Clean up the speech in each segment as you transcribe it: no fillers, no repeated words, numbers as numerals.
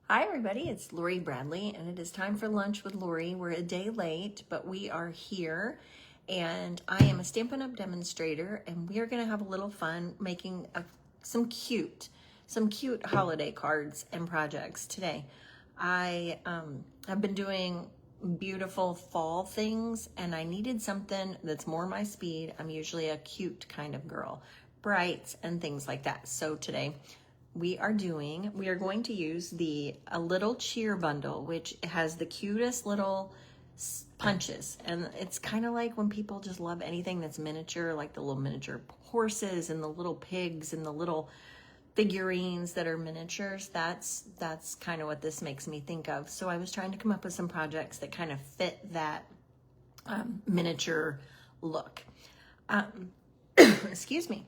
Hi everybody, it's Lori Bradley and it is time for lunch with Lori. We're a day late, but we are here and I am a Stampin' Up demonstrator and we are going to have a little fun making some cute holiday cards and projects today. I have been doing beautiful fall things and I needed something that's more my speed. I'm usually a cute kind of girl, brights and things like that. So today we are going to use a little cheer bundle, which has the cutest little punches. And it's kind of like when people just love anything that's miniature, like the little miniature horses and the little pigs and the little figurines that are miniatures. That's kind of what this makes me think of. So I was trying to come up with some projects that kind of fit that miniature look. Excuse me.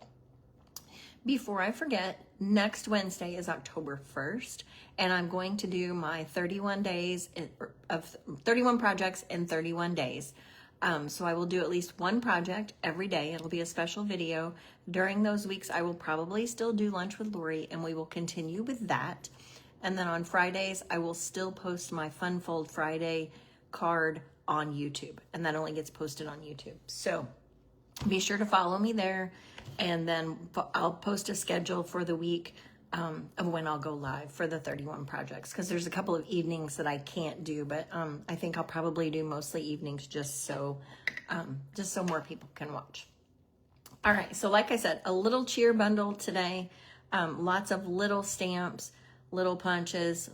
Before I forget, next Wednesday is October 1st, and I'm going to do my 31 days of 31 projects in 31 days. So I will do at least one project every day. It'll be a special video. During those weeks, I will probably still do Lunch with Lori, and we will continue with that. And then on Fridays, I will still post my Fun Fold Friday card on YouTube, and that only gets posted on YouTube. So be sure to follow me there. And then I'll post a schedule for the week of when I'll go live for the 31 projects, because there's a couple of evenings that I can't do, but I think I'll probably do mostly evenings just so more people can watch. All right, so like I said, a little cheer bundle today, lots of little stamps, little punches,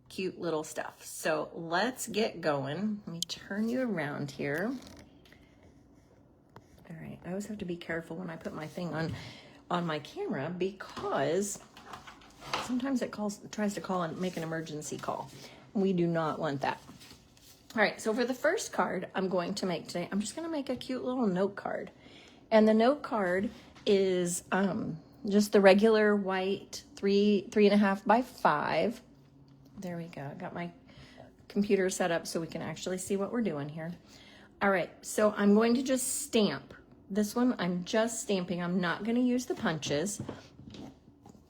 cute little stuff. So let's get going. Let me turn you around here. All right, I always have to be careful when I put my thing on my camera because sometimes it tries to call and make an emergency call. We do not want that. All right, so for the first card I'm going to make today, I'm just going to make a cute little note card. And the note card is just the regular white 3.5 by 5. There we go. I got my computer set up so we can actually see what we're doing here. All right, so I'm going to just stamp. This one, I'm just stamping. I'm not going to use the punches.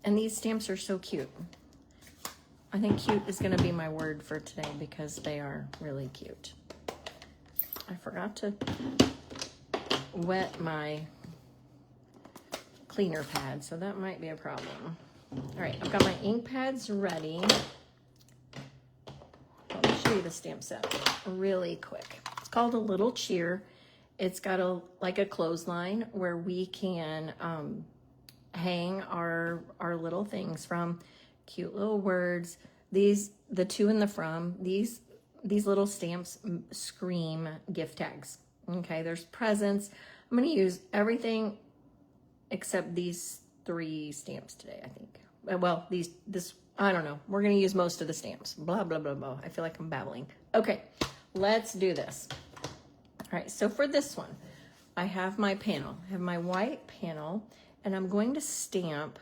And these stamps are so cute. I think cute is going to be my word for today because they are really cute. I forgot to wet my cleaner pad, so that might be a problem. All right, I've got my ink pads ready. Let me show you the stamp set really quick. It's called a little cheer. It's got like a clothesline where we can hang our little things from. Cute little words. The to and the from. These little stamps scream gift tags. Okay, there's presents. I'm going to use everything except these 3 stamps today, I think. Well, I don't know. We're going to use most of the stamps. Blah, blah, blah, blah. I feel like I'm babbling. Okay, let's do this. All right, so for this one, I have my panel. I have my white panel, and I'm going to stamp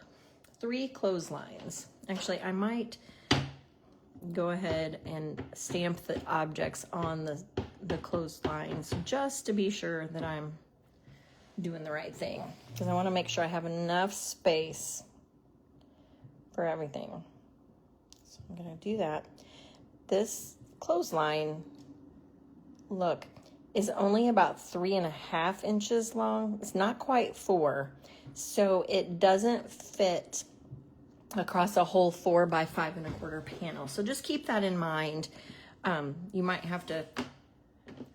3 clotheslines. Actually, I might go ahead and stamp the objects on the clotheslines just to be sure that I'm doing the right thing, because I want to make sure I have enough space for everything. So I'm going to do that. This clothesline, look, is only about 3.5 inches long. It's not quite 4, so it doesn't fit across a whole 4 by 5.25 panel. So just keep that in mind. You might have to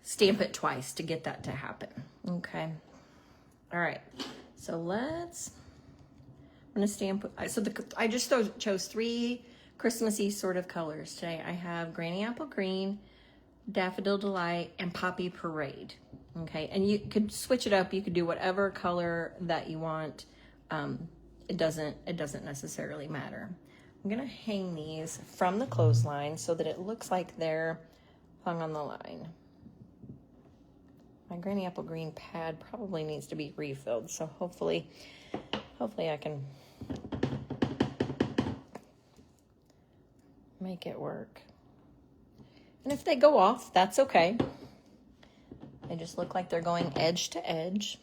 stamp it twice to get that to happen. Okay. All right. So I'm gonna stamp. I just chose 3 Christmassy sort of colors today. I have Granny Apple Green, Daffodil Delight, and Poppy Parade. Okay, and you could switch it up. You could do whatever color that you want. It doesn't necessarily matter. I'm gonna hang these from the clothesline so that it looks like they're hung on the line. My Granny Apple Green pad probably needs to be refilled, so hopefully I can make it work. And if they go off, that's okay. They just look like they're going edge to edge.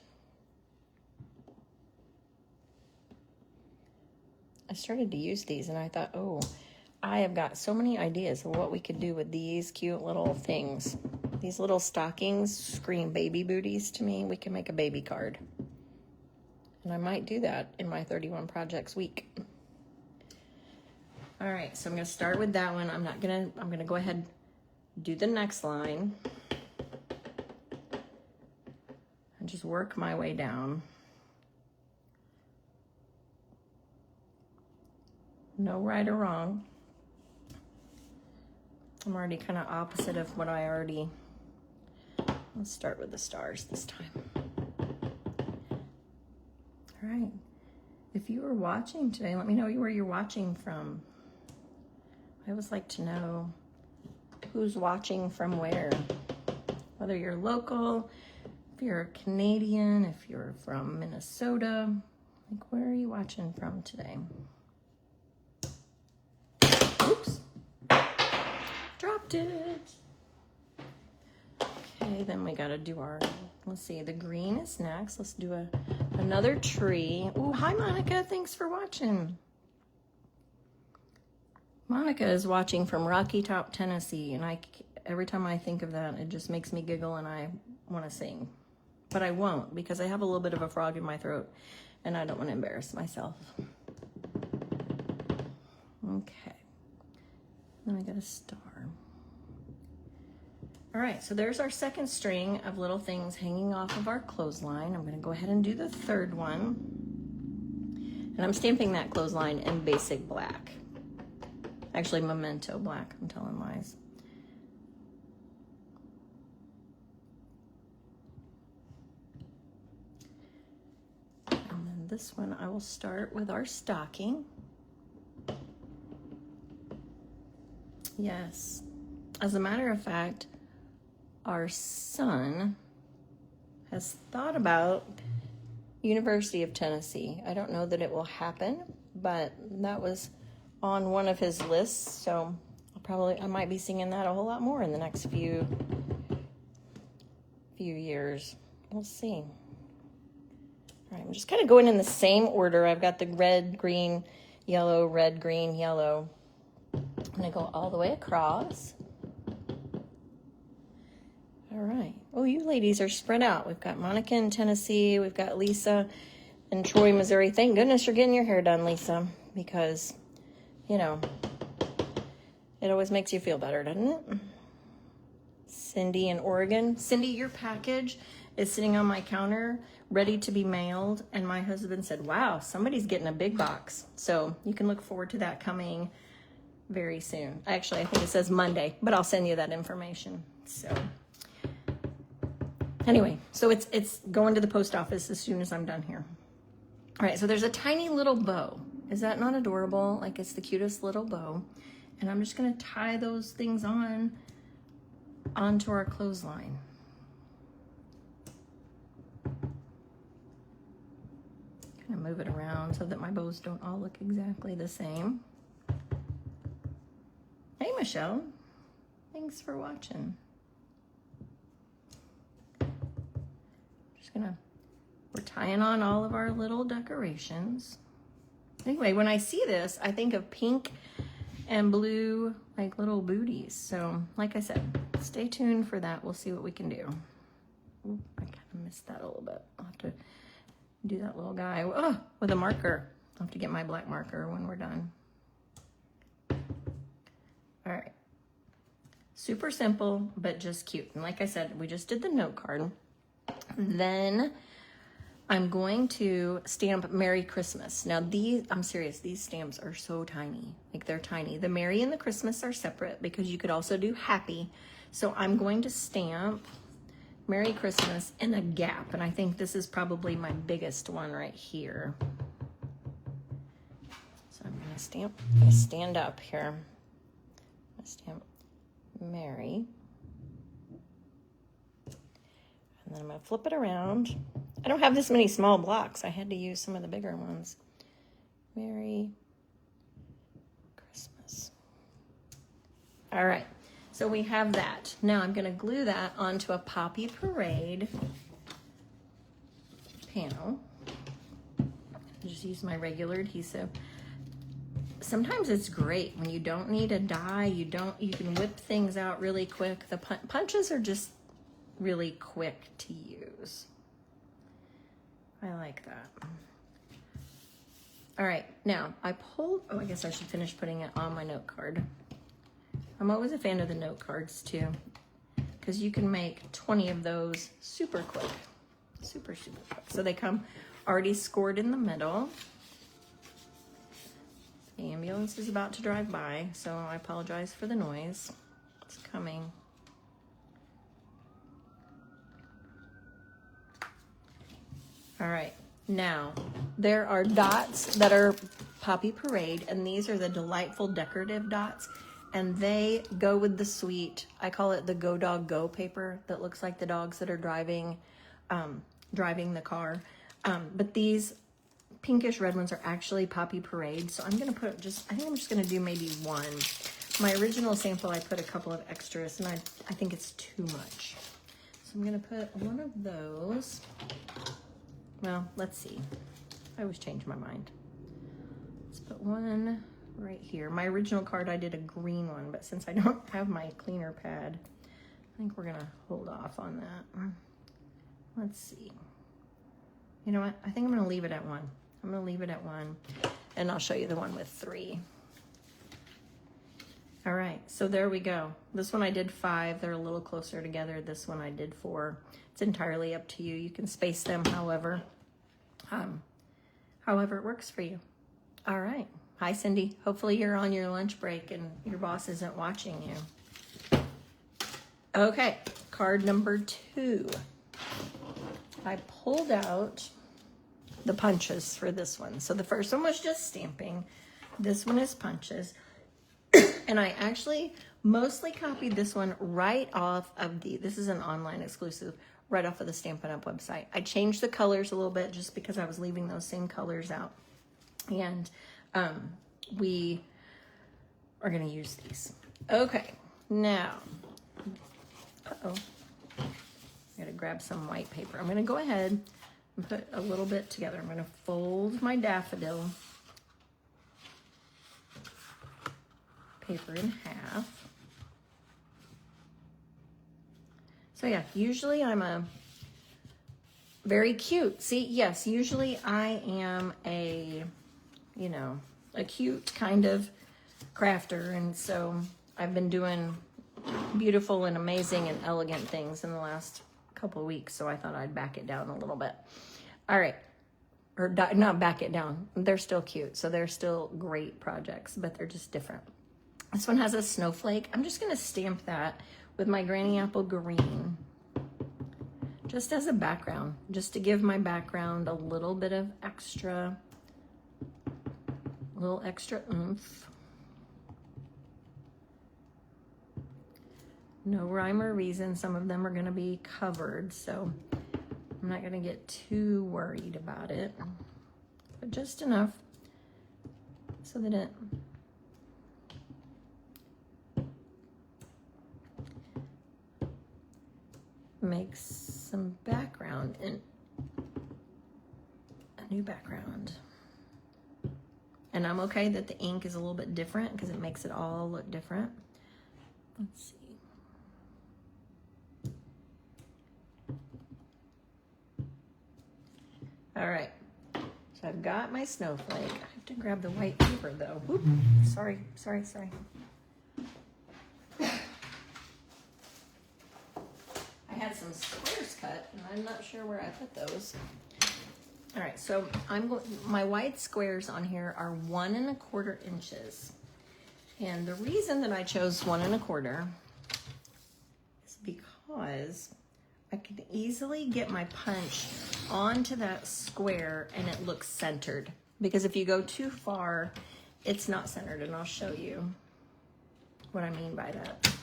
I started to use these and I thought, oh, I have got so many ideas of what we could do with these cute little things. These little stockings scream baby booties to me. We can make a baby card. And I might do that in my 31 projects week. All right, so I'm gonna start with that one. I'm gonna go ahead and do the next line. And just work my way down. No right or wrong. I'm already kind of opposite of what I already... Let's start with the stars this time. All right. If you were watching today, let me know where you're watching from. I always like to know who's watching from where. Whether you're local, if you're a Canadian, if you're from Minnesota. Like, where are you watching from today? Oops. Dropped it. Okay, then we gotta do our, let's see, the green is next. Let's do another tree. Oh, hi Monica, thanks for watching. Monica is watching from Rocky Top, Tennessee, and every time I think of that, it just makes me giggle and I wanna sing. But I won't, because I have a little bit of a frog in my throat and I don't wanna embarrass myself. Okay, then I got a star. All right, so there's our second string of little things hanging off of our clothesline. I'm gonna go ahead and do the third one. And I'm stamping that clothesline in basic black. Actually, memento black, I'm telling lies. And then this one, I will start with our stocking. Yes, as a matter of fact, our son has thought about University of Tennessee. I don't know that it will happen, but that was on one of his lists, so I might be singing that a whole lot more in the next few years. We'll see. All right, I'm just kind of going in the same order. I've got the red, green, yellow, red, green, yellow. I'm gonna go all the way across. All right. Oh, you ladies are spread out. We've got Monica in Tennessee. We've got Lisa in Troy, Missouri. Thank goodness you're getting your hair done, Lisa, because, you know, it always makes you feel better, doesn't it? Cindy in Oregon. Cindy, your package is sitting on my counter, ready to be mailed. And my husband said, wow, somebody's getting a big box. So you can look forward to that coming very soon. Actually, I think it says Monday, but I'll send you that information. So anyway, so it's going to the post office as soon as I'm done here. All right, so there's a tiny little bow. Is that not adorable? Like, it's the cutest little bow. And I'm just gonna tie those things onto our clothesline. Kind of move it around so that my bows don't all look exactly the same. Hey, Michelle. Thanks for watching. We're tying on all of our little decorations. Anyway, when I see this, I think of pink and blue, like little booties. So, like I said, stay tuned for that. We'll see what we can do. Ooh, I kind of missed that a little bit. I'll have to do that little guy with a marker. I'll have to get my black marker when we're done. All right. Super simple, but just cute. And like I said, we just did the note card. Then I'm going to stamp Merry Christmas. Now I'm serious, these stamps are so tiny. Like, they're tiny. The Merry and the Christmas are separate because you could also do Happy. So I'm going to stamp Merry Christmas in a gap. And I think this is probably my biggest one right here. So I'm gonna stand up here. I'm gonna stamp Merry. And then I'm gonna flip it around. I don't have this many small blocks. I had to use some of the bigger ones. Merry Christmas. All right, so we have that. Now I'm gonna glue that onto a Poppy Parade panel. Just use my regular adhesive. sometimes it's great when you don't need a die, you can whip things out really quick. The punches are just really quick to use. I like that. All right, now I guess I should finish putting it on my note card. I'm always a fan of the note cards too, because you can make 20 of those super quick. Super quick. So they come already scored in the middle. The ambulance is about to drive by, so I apologize for the noise. It's coming. All right, now there are dots that are Poppy Parade, and these are the delightful decorative dots, and they go with the sweet, I call it the Go Dog Go paper that looks like the dogs that are driving the car. But these pinkish red ones are actually Poppy Parade, so I'm gonna put I think I'm just gonna do maybe one. My original sample, I put a couple of extras, and I think it's too much. So I'm gonna put one of those. Well, let's see. I always change my mind. Let's put one right here. My original card, I did a green one, but since I don't have my cleaner pad, I think we're gonna hold off on that. Let's see. You know what? I think I'm gonna leave it at one. I'm gonna leave it at one, and I'll show you the one with 3. All right, so there we go. This one I did 5. They're a little closer together. This one I did 4. It's entirely up to you. You can space them however it works for you. All right. Hi, Cindy. Hopefully you're on your lunch break and your boss isn't watching you. Okay, card number 2. I pulled out the punches for this one. So the first one was just stamping. This one is punches. And I actually mostly copied this one right off of this is an online exclusive, right off of the Stampin' Up website. I changed the colors a little bit just because I was leaving those same colors out. And we are gonna use these. Okay, now, I gotta grab some white paper. I'm gonna go ahead and put a little bit together. I'm gonna fold my daffodil paper in half. So yeah, usually I'm a very cute. See, yes, usually I am a cute kind of crafter. And so I've been doing beautiful and amazing and elegant things in the last couple of weeks. So I thought I'd back it down a little bit. All right. Or not back it down. They're still cute. So they're still great projects, but they're just different. This one has a snowflake. I'm just going to stamp that with my Granny Apple Green, just as a background, just to give my background a little bit of extra, oomph. No rhyme or reason. Some of them are going to be covered, so I'm not going to get too worried about it, but just enough so that it makes some background in a new background. And I'm okay that the ink is a little bit different because it makes it all look different. Let's see. All right, so I've got my snowflake. I have to grab the white paper though. Whoop. Sorry. I had some squares cut, and I'm not sure where I put those. All right, so my white squares on here are 1 1/4 inches. And the reason that I chose 1 1/4 is because I can easily get my punch onto that square and it looks centered. Because if you go too far, it's not centered, and I'll show you what I mean by that.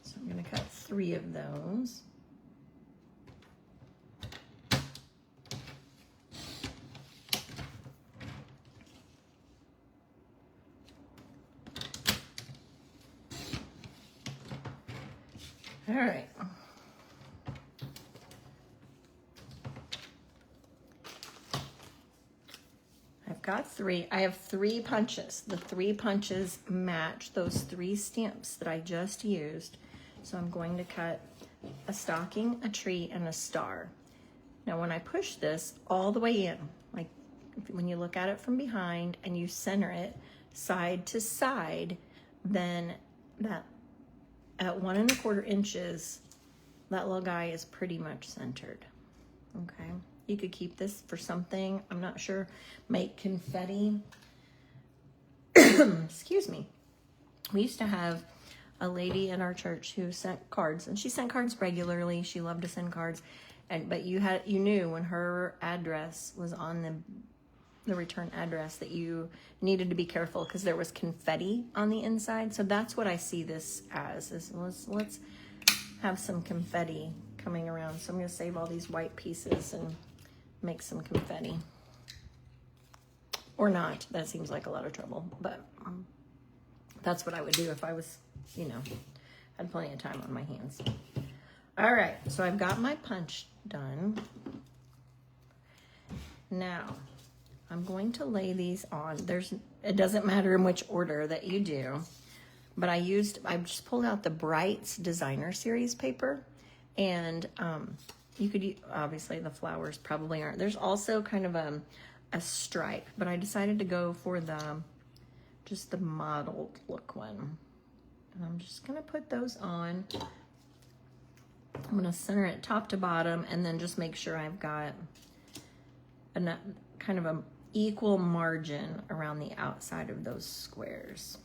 So I'm gonna cut 3 of those. All right. got 3. I have 3 punches. The 3 punches match those 3 stamps that I just used. So I'm going to cut a stocking, a tree, and a star. Now when I push this all the way in, like when you look at it from behind and you center it side to side, then that at 1 1/4 inches, that little guy is pretty much centered. Okay, you could keep this for something, I'm not sure, make confetti. Excuse me. We used to have a lady in our church who sent cards, and she sent cards regularly. She loved to send cards, but you knew when her address was on the return address that you needed to be careful because there was confetti on the inside. So that's what I see this as. Let's have some confetti coming around. So I'm going to save all these white pieces and make some confetti. Or not. That seems like a lot of trouble, but that's what I would do if I was, had plenty of time on my hands. All right, so I've got my punch done. Now, I'm going to lay these on. It doesn't matter in which order that you do, but I just pulled out the Brights Designer Series paper, and you could, obviously the flowers probably aren't. There's also kind of a stripe, but I decided to go for just the modeled look one. And I'm just gonna put those on. I'm gonna center it top to bottom and then just make sure I've got kind of an equal margin around the outside of those squares.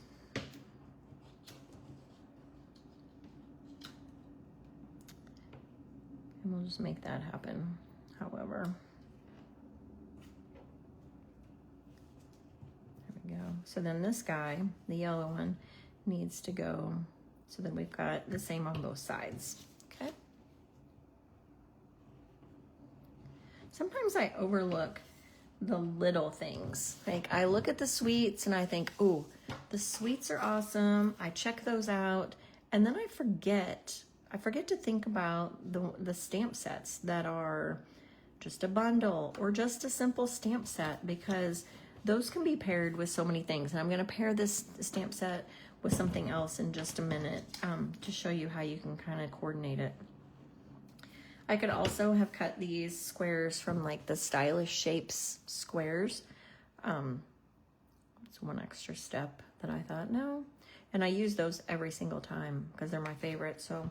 And we'll just make that happen, however. There we go. So then this guy, the yellow one, needs to go so that we've got the same on both sides. Okay. Sometimes I overlook the little things. Like I look at the sweets and I think, oh, the sweets are awesome. I check those out. And then I forget to think about the stamp sets that are just a bundle or just a simple stamp set, because those can be paired with so many things. And I'm going to pair this stamp set with something else in just a minute to show you how you can kind of coordinate it. I could also have cut these squares from like the Stylish Shapes squares. It's one extra step that I thought, no. And I use those every single time because they're my favorite. So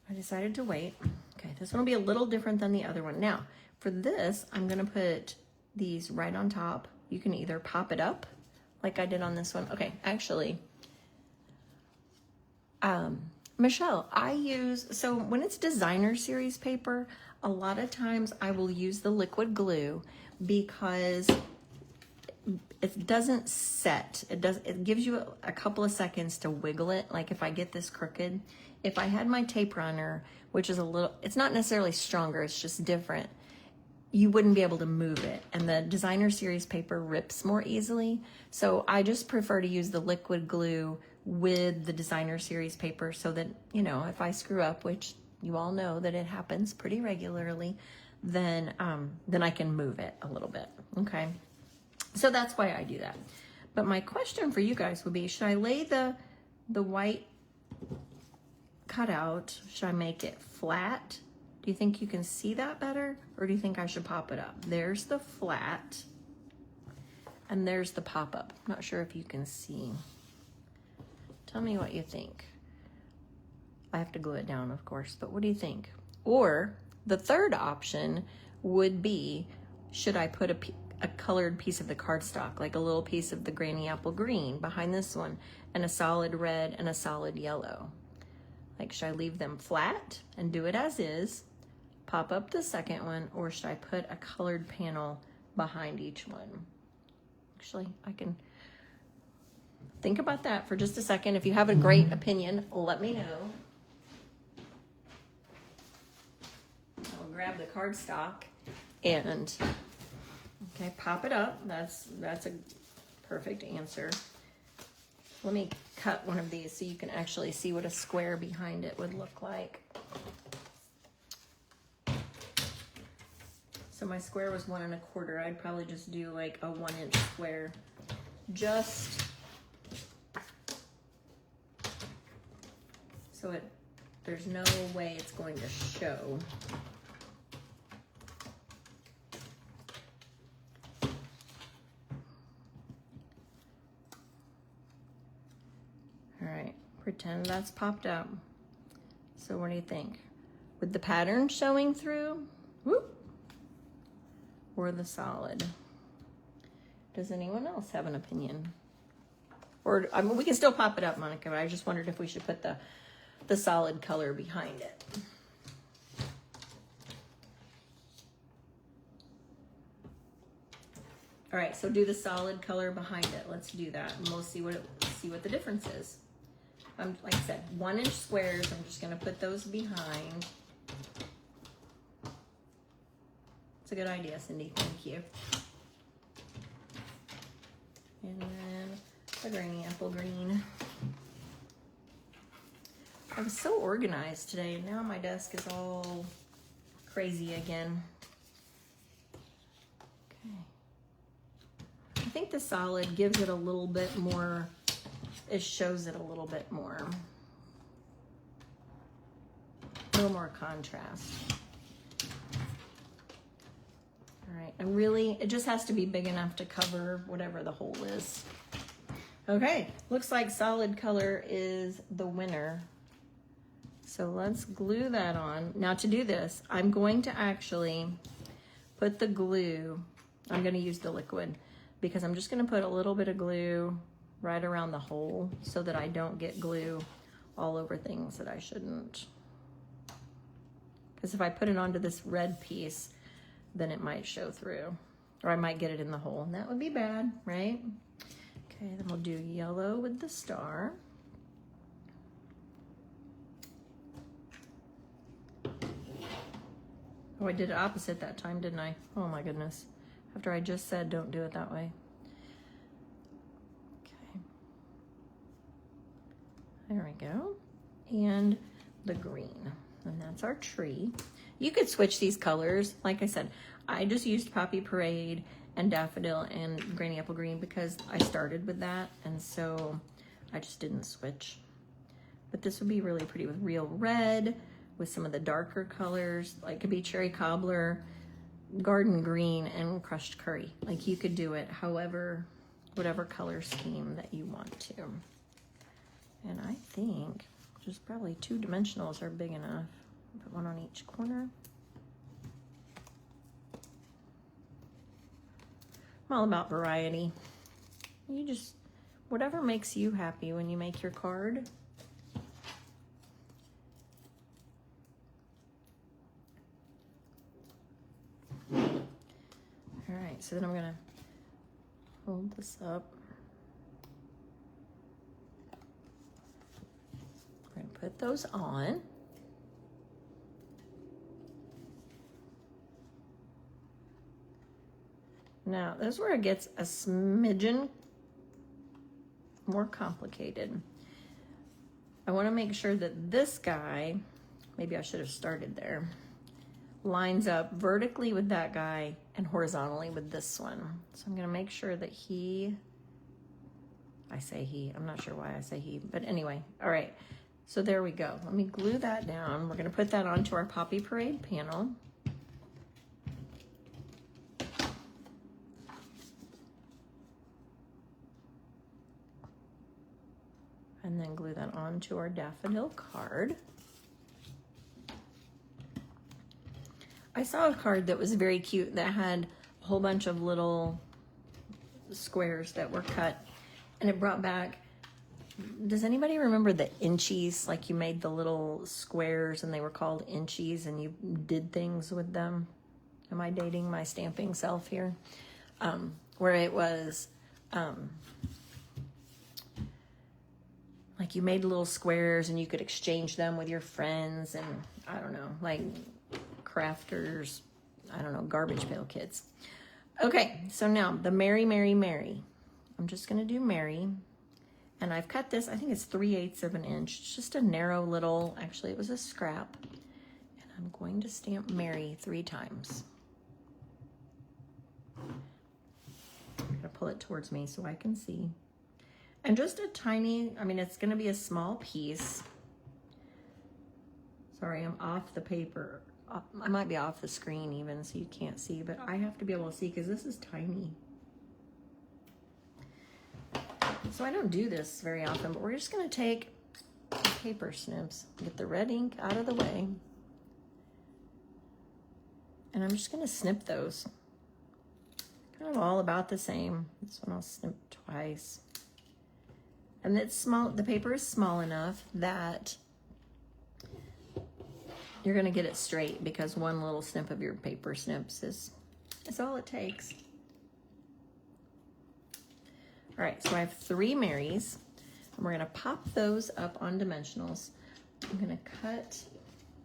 I decided to wait. Okay, this one will be a little different than the other one. Now, for this, I'm gonna put these right on top. You can either pop it up like I did on this one. Okay, actually, Michelle, so when it's designer series paper, a lot of times I will use the liquid glue because it doesn't set. It gives you a couple of seconds to wiggle it. Like if I get this crooked, if I had my tape runner, which is it's not necessarily stronger, it's just different, you wouldn't be able to move it. And the designer series paper rips more easily. So I just prefer to use the liquid glue with the designer series paper so that, if I screw up, which you all know that it happens pretty regularly, then I can move it a little bit, okay? So that's why I do that. But my question for you guys would be, should I lay the white cutout, should I make it flat? Do you think you can see that better? Or do you think I should pop it up? There's the flat, and there's the pop-up. I'm not sure if you can see. Tell me what you think. I have to glue it down, of course, but what do you think? Or the third option would be, should I put a colored piece of the cardstock, like a little piece of the Granny Apple Green behind this one, and a solid red and a solid yellow? Like, should I leave them flat and do it as is, pop up the second one, or should I put a colored panel behind each one? Actually, I can think about that for just a second. If you have a great opinion, let me know. I'll grab the cardstock and, okay, pop it up. That's a perfect answer. Let me cut one of these so you can actually see what a square behind it would look like. So my square was 1 1/4. I'd probably just do like a 1-inch square. Just so there's no way it's going to show. All right, pretend that's popped up. So what do you think? With the pattern showing through, whoop, or the solid? Does anyone else have an opinion? Or, I mean, we can still pop it up, Monica, but I just wondered if we should put the solid color behind it. All right, so do the solid color behind it. Let's do that, and we'll see what the difference is. Like I said, 1-inch squares. I'm just gonna put those behind. It's a good idea, Cindy. Thank you. And then a granny apple green. I was so organized today, and now my desk is all crazy again. Okay. I think the solid gives it a little bit more, it shows it a little bit more. A little more contrast. All right, and really, it just has to be big enough to cover whatever the hole is. Okay, looks like solid color is the winner. So let's glue that on. Now to do this, I'm going to actually put the glue, I'm gonna use the liquid, because I'm just gonna put a little bit of glue right around the hole so that I don't get glue all over things that I shouldn't. Because if I put it onto this red piece, then it might show through, or I might get it in the hole, and that would be bad, right? Okay, then we'll do yellow with the star. Oh, I did it opposite that time, didn't I? Oh my goodness. After I just said don't do it that way. Okay. There we go. And the green. And that's our tree. You could switch these colors. Like I said, I just used Poppy Parade and Daffodil and Granny Apple Green because I started with that, and so I just didn't switch. But this would be really pretty with real red, with some of the darker colors. Like it could be Cherry Cobbler, Garden Green, and Crushed Curry. Like you could do it however, whatever color scheme that you want to. And I think just probably 2 dimensionals are big enough. Put one on each corner. I'm all about variety. You just, whatever makes you happy when you make your card. All right, so then I'm gonna hold this up. We're gonna put those on. Now, this is where it gets a smidgen more complicated. I want to make sure that this guy, maybe I should have started there, lines up vertically with that guy and horizontally with this one. So I'm going to make sure that I say he, I'm not sure why I say he, but anyway, all right. So there we go. Let me glue that down. We're going to put that onto our Poppy Parade panel. And then glue that onto our daffodil card. I saw a card that was very cute that had a whole bunch of little squares that were cut, and it brought back, does anybody remember the inchies? Like you made the little squares and they were called inchies and you did things with them. Am I dating my stamping self here? Where it was, like you made little squares and you could exchange them with your friends and I don't know, like crafters, I don't know, garbage pail kids. Okay, so now the Mary, Mary, Mary. I'm just gonna do Mary. And I've cut this, I think it's 3/8 of an inch. It's just a narrow little, actually it was a scrap. And I'm going to stamp Mary 3 times. I'm gonna pull it towards me so I can see. And just a tiny, I mean, it's gonna be a small piece. Sorry, I'm off the paper. I might be off the screen even so you can't see, but I have to be able to see because this is tiny. So I don't do this very often, but we're just gonna take paper snips, get the red ink out of the way. And I'm just gonna snip those. Kind of all about the same. This one I'll snip twice. And it's small, the paper is small enough that you're gonna get it straight because one little snip of your paper snips is all it takes. All right, so I have 3 Marys, and we're gonna pop those up on dimensionals. I'm gonna cut,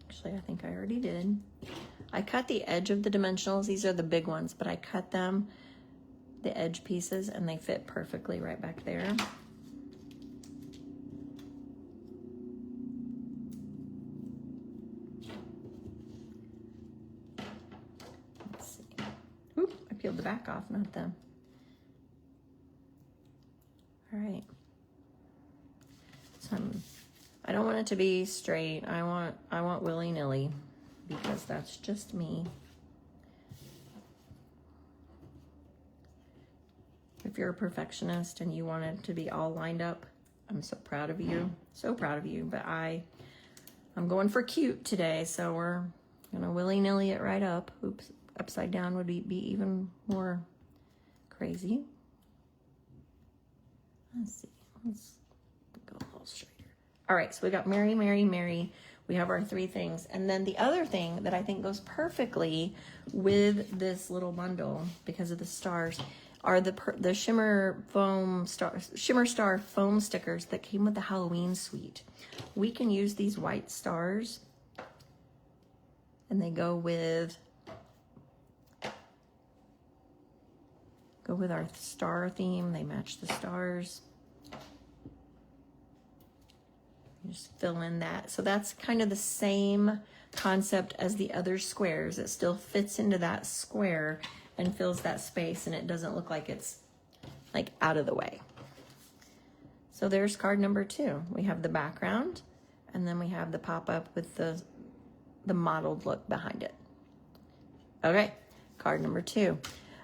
actually I think I already did. I cut the edge of the dimensionals, these are the big ones, but I cut them, the edge pieces, and they fit perfectly right back there. Let's see. Oop, I peeled the back off, not the. All right. So I don't want it to be straight. I want willy-nilly because that's just me. If you're a perfectionist and you want it to be all lined up, I'm so proud of you. So proud of you. But I'm going for cute today, so we're gonna willy-nilly it right up. Oops, upside down would be even more crazy. Let's see, let's go a little straighter. All right, so we got Mary, Mary, Mary. We have our 3 things. And then the other thing that I think goes perfectly with this little bundle because of the stars are the Shimmer Star foam stickers that came with the Halloween suite. We can use these white stars and they go with our star theme. They match the stars. You just fill in that. So that's kind of the same concept as the other squares. It still fits into that square and fills that space, and it doesn't look like it's like out of the way. So there's card number 2. We have the background, and then we have the pop-up with the modeled look behind it. Okay, card number 2.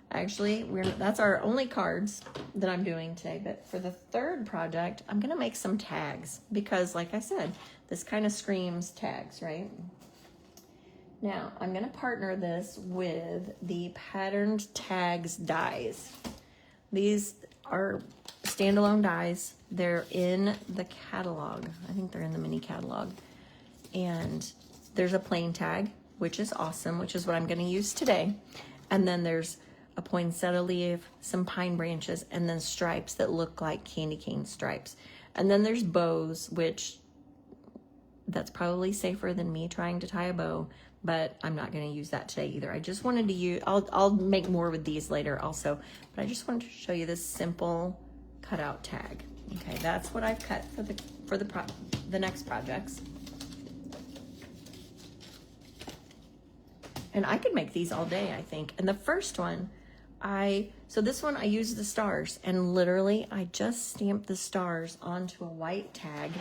Actually, that's our only cards that I'm doing today, but for the 3rd project, I'm gonna make some tags because like I said, this kind of screams tags, right? Now, I'm gonna partner this with the Patterned Tags dies. These are standalone dies. They're in the catalog. I think they're in the mini catalog. And there's a plain tag, which is awesome, which is what I'm gonna use today. And then there's a poinsettia leaf, some pine branches, and then stripes that look like candy cane stripes. And then there's bows, which that's probably safer than me trying to tie a bow, but I'm not gonna use that today either. I just wanted to use, I'll make more with these later also, but I just wanted to show you this simple cutout tag. Okay, that's what I've cut for the next projects. And I could make these all day, I think. And the first one, so this one I used the stars, and literally I just stamped the stars onto a white tag.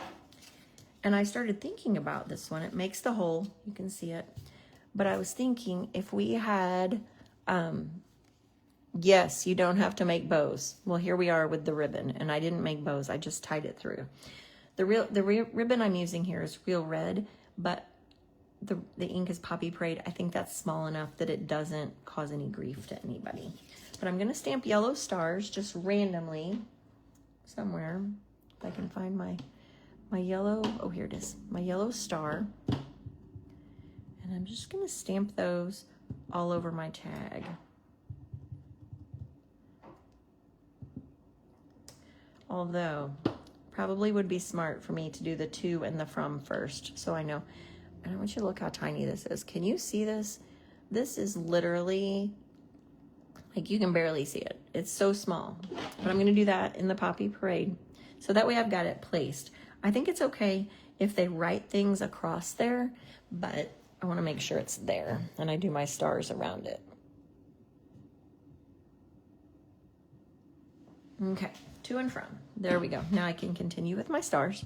And I started thinking about this one. It makes the hole, you can see it. But I was thinking if we had, yes, you don't have to make bows. Well, here we are with the ribbon, and I didn't make bows, I just tied it through. The ribbon I'm using here is real red, but the ink is Poppy Parade. I think that's small enough that it doesn't cause any grief to anybody. But I'm gonna stamp yellow stars just randomly somewhere. If I can find my yellow, oh, here it is, my yellow star. And I'm just gonna stamp those all over my tag. Although, probably would be smart for me to do the to and the from first, so I know. And I want you to look how tiny this is. Can you see this? This is literally, like you can barely see it. It's so small. But I'm gonna do that in the Poppy Parade. So that way I've got it placed. I think it's okay if they write things across there, but I wanna make sure it's there. And I do my stars around it. Okay, to and from. There we go. Now I can continue with my stars.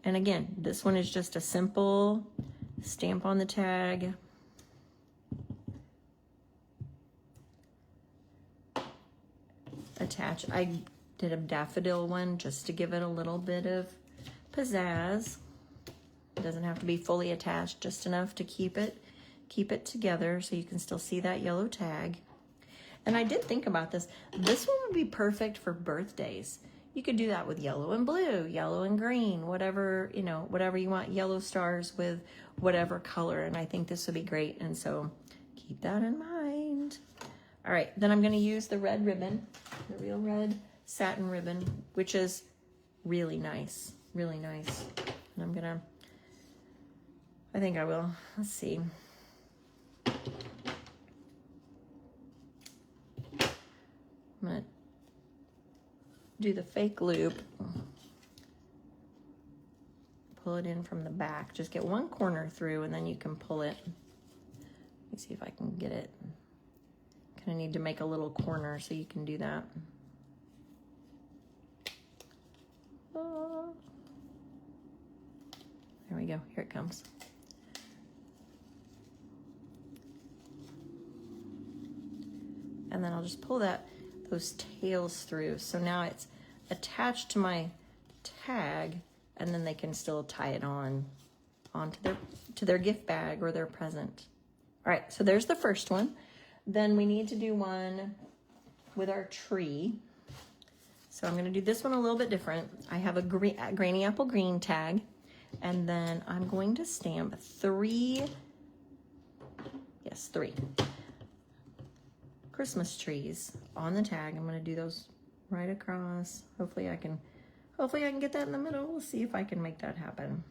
And again, this one is just a simple stamp on the tag. Attach. I did a daffodil one just to give it a little bit of pizzazz. It doesn't have to be fully attached, just enough to keep it together so you can still see that yellow tag. And I did think about this. This one would be perfect for birthdays. You could do that with yellow and blue, yellow and green, whatever, you know, whatever you want, yellow stars with whatever color. And I think this would be great. And so keep that in mind. All right, then I'm going to use the red ribbon, the real red satin ribbon, which is really nice, really nice. And I'm going to, I think I will, let's see. I'm going to do the fake loop, pull it in from the back, just get one corner through and then you can pull it. Let me see if I can get it. Kind of need to make a little corner so you can do that. There we go, here it comes. And then I'll just pull those tails through. So now it's attached to my tag, and then they can still tie it onto their gift bag or their present. All right, so there's the first one. Then we need to do one with our tree. So I'm gonna do this one a little bit different. I have a Granny Apple Green tag, and then I'm going to stamp three Christmas trees on the tag. I'm gonna do those right across. Hopefully I can get that in the middle. We'll see if I can make that happen.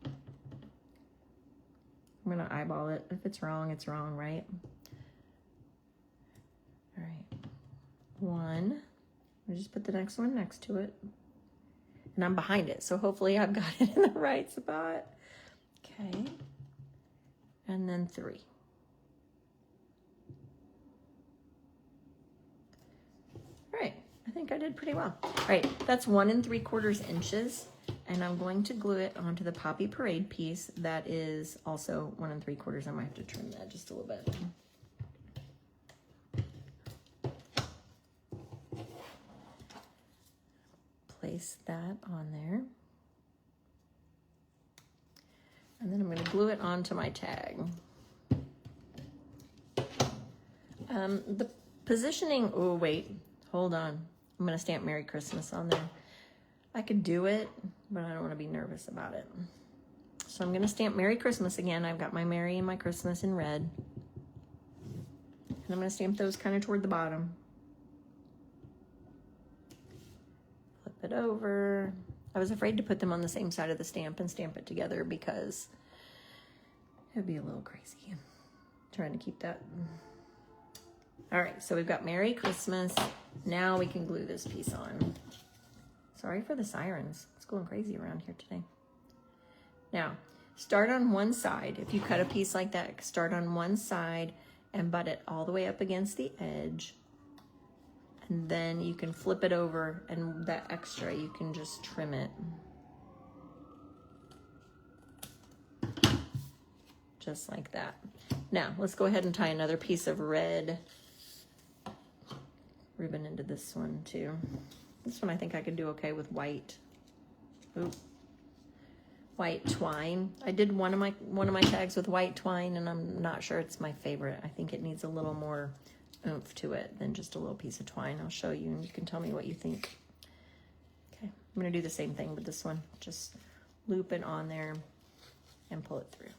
I'm gonna eyeball it. If it's wrong, right? All right, one. I just put the next one next to it. And I'm behind it, so hopefully I've got it in the right spot. Okay, and then three. All right, I think I did pretty well. All right, that's 1 3/4 inches, and I'm going to glue it onto the Poppy Parade piece. That is also 1 3/4. I might have to trim that just a little bit. Place that on there. And then I'm going to glue it onto my tag. The positioning, oh wait, hold on. I'm going to stamp Merry Christmas on there. I could do it, but I don't want to be nervous about it. So I'm going to stamp Merry Christmas again. I've got my Merry and my Christmas in red. And I'm going to stamp those kind of toward the bottom. Flip it over. I was afraid to put them on the same side of the stamp and stamp it together because it would be a little crazy. I'm trying to keep that. All right, so we've got Merry Christmas. Now we can glue this piece on. Sorry for the sirens. It's going crazy around here today. Now, start on one side. If you cut a piece like that, start on one side and butt it all the way up against the edge. And then you can flip it over, and that extra, you can just trim it. Just like that. Now, let's go ahead and tie another piece of red ribbon into this one too. This one I think I could do okay with white. Ooh. White twine. I did one of my tags with white twine, and I'm not sure it's my favorite. I think it needs a little more oomph to it than just a little piece of twine. I'll show you and you can tell me what you think. Okay, I'm gonna do the same thing with this one. Just loop it on there and pull it through.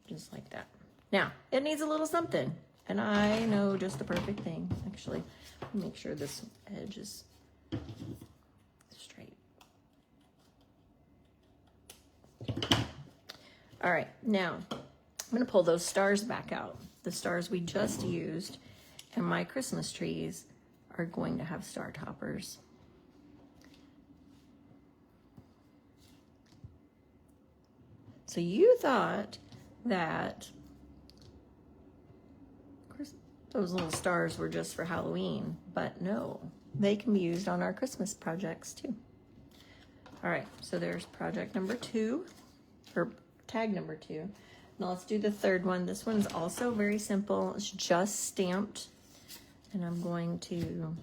Just like that. Now, it needs a little something, and I know just the perfect thing. Actually, make sure this edge is straight. All right, now I'm gonna pull those stars back out. The stars we just used, and my Christmas trees are going to have star toppers. So you thought that, of course, those little stars were just for Halloween, but no, they can be used on our Christmas projects too. All right, so there's project number 2, or tag number 2. Now let's do the third one. This one's also very simple. It's just stamped, and I'm going to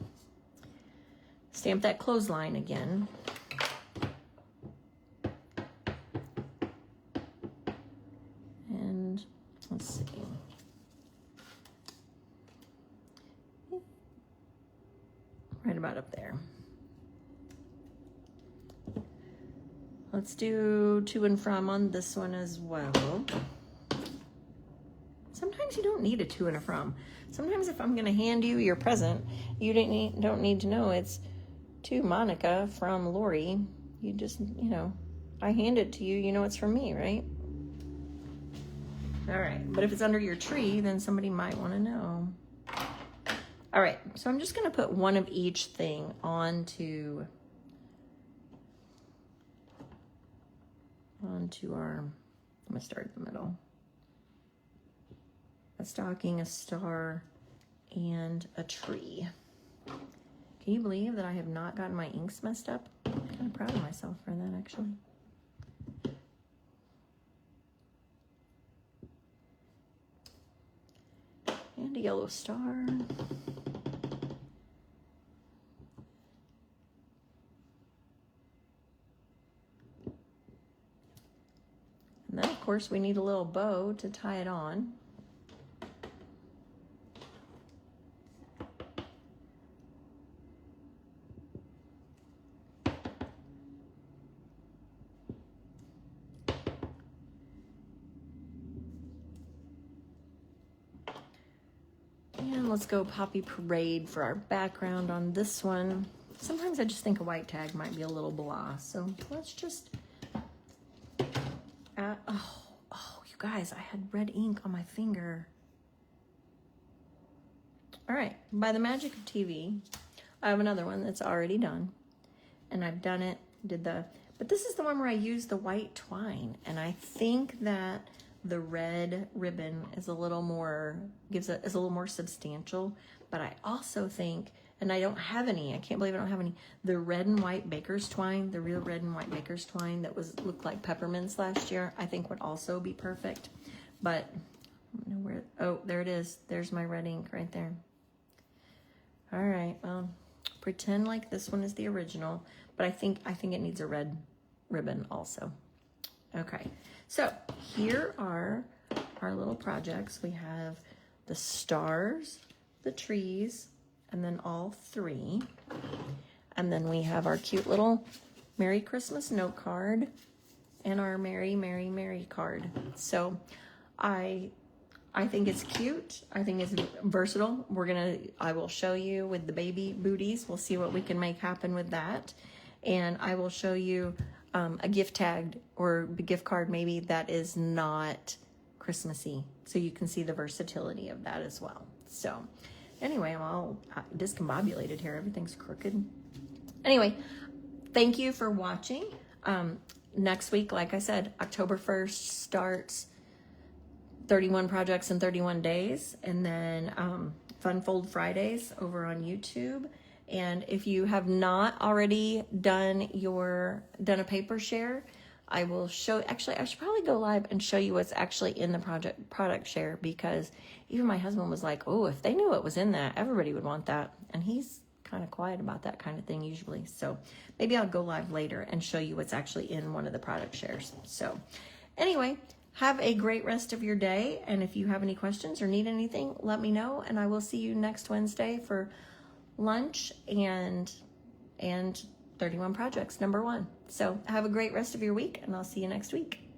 stamp that clothesline again. And let's see. Right about up there. Let's do to and from on this one as well. Sometimes you don't need a to and a from. Sometimes if I'm gonna hand you your present, you don't need to know it's to Monica from Lori. You just, I hand it to you, you know it's from me, right? All right, but if it's under your tree, then somebody might wanna know. All right, so I'm just gonna put one of each thing onto our, I'm gonna start at the middle. A stocking, a star, and a tree. Can you believe that I have not gotten my inks messed up? I'm kind of proud of myself for that, actually. And a yellow star. And then, of course, we need a little bow to tie it on. And let's go Poppy Parade for our background on this one. Sometimes I just think a white tag might be a little blah, so let's just oh, you guys, I had red ink on my finger. All right, by the magic of TV, I have another one that's already done, and I've done it, but this is the one where I used the white twine, and I think that the red ribbon is a little more, is a little more substantial, but I also think, and I don't have any, I can't believe I don't have any, the red and white baker's twine, the real red and white baker's twine that looked like peppermints last year, I think would also be perfect. But I don't know where, oh, there it is. There's my red ink right there. All right, well, pretend like this one is the original, but I think it needs a red ribbon also. Okay, so here are our little projects. We have the stars, the trees, and then all 3. And then we have our cute little Merry Christmas note card and our Merry, Merry, Merry card. So I think it's cute. I think it's versatile. I will show you with the baby booties. We'll see what we can make happen with that. And I will show you a gift tag or a gift card maybe that is not Christmassy. So you can see the versatility of that as well. So anyway, I'm all discombobulated here. Everything's crooked. Anyway, thank you for watching. Next week, like I said, October 1st starts 31 projects in 31 days. And then Fun Fold Fridays over on YouTube. And if you have not already done a paper share, I will show, actually, I should probably go live and show you what's actually in the product share, because even my husband was like, oh, if they knew what was in that, everybody would want that. And he's kind of quiet about that kind of thing usually. So maybe I'll go live later and show you what's actually in one of the product shares. So anyway, have a great rest of your day. And if you have any questions or need anything, let me know. And I will see you next Wednesday for lunch and 31 projects, number 1. So have a great rest of your week, and I'll see you next week.